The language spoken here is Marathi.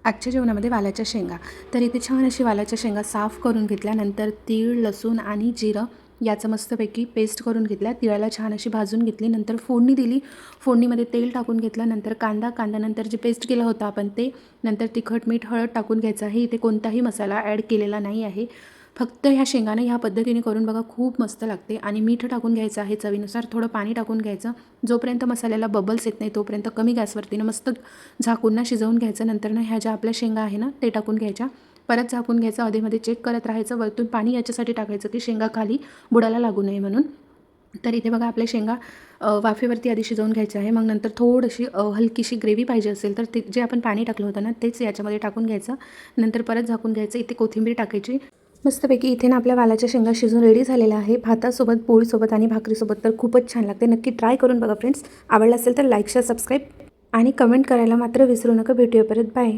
आजच्या जेवणामध्ये वालाच्या शेंगा. तर इथे छान अशी वालाच्या शेंगा साफ करून घेतल्यानंतर तीळ, लसूण आणि जिरं याचं मस्तपैकी पेस्ट करून घेतल्या. तिळाला छान अशी भाजून घेतली. नंतर फोडणी दिली. फोडणीमध्ये तेल टाकून घेतलं. नंतर कांद्यानंतर जे पेस्ट केलं होतं आपण ते. नंतर तिखट, मीठ, हळद टाकून घ्यायचं आहे. इथे कोणताही मसाला ॲड केलेला नाही आहे. फक्त ह्या शेंगाने ह्या पद्धतीने करून बघा, खूप मस्त लागते. आणि मीठ टाकून घ्यायचं आहे चवीनुसार. थोडं पाणी टाकून घ्यायचं. जोपर्यंत मसाल्याला बबल्स येत नाही तोपर्यंत कमी गॅसवरतीनं मस्त झाकून शिजवून घ्यायचं. नंतर ह्या ज्या आपल्या शेंगा आहे ना ते टाकून घ्यायच्या. परत झाकून घ्यायचं. अधेमध्ये चेक करत राहायचं. वरतून पाणी याच्यासाठी टाकायचं की शेंगा खाली बुडाला लागू नये म्हणून. तर इथे बघा आपल्या शेंगा वाफेवरती आधी शिजवून घ्यायच्या आहे. मग नंतर थोडीशी हलकीशी ग्रेव्ही पाहिजे असेल तर ते जे आपण पाणी टाकलं होतं ना तेच याच्यामध्ये टाकून घ्यायचं. नंतर परत झाकून घ्यायचं. इथे कोथिंबीर टाकायची. मस्तपैकी इथे ना आपल्या वालाच्या शेंगा शिजून रेडी झालेल्या आहे. भातासोबत, पोळीसोबत आणि भाकरीसोबत तर खूपच छान लागते. नक्की ट्राय करून बघा फ्रेंड्स. आवडलं असेल तर लाईक, शेअर, सबस्क्राईब आणि कमेंट करायला मात्र विसरू नका. भेटूया परत. बाय.